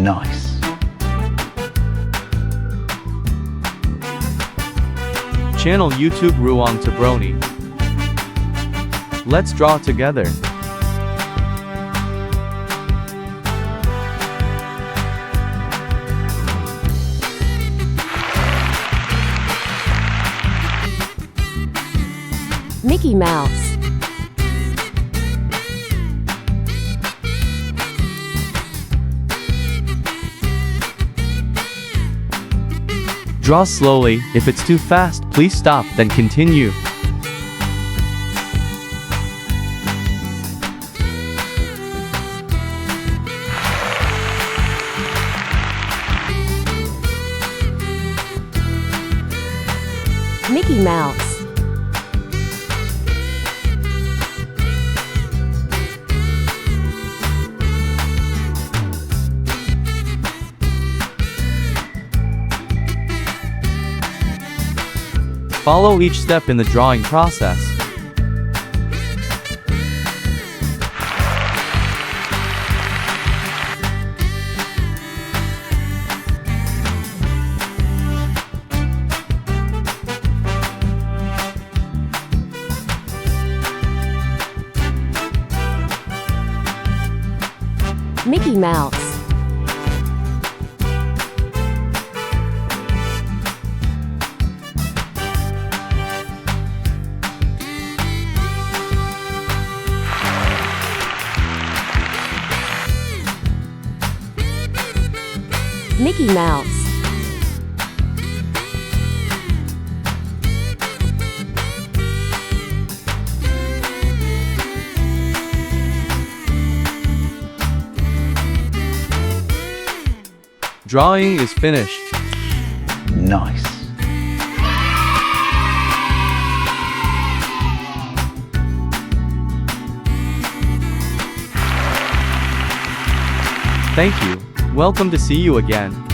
Nice. Channel YouTube Ruang Tabroni. Let's draw together. Mickey Mouse. Draw slowly. If it's too fast, please stop, then continue. Mickey Mouse. Follow each step in the drawing process. Mickey Mouse. Mickey Mouse. Drawing is finished. Nice. Thank you. Welcome to see you again.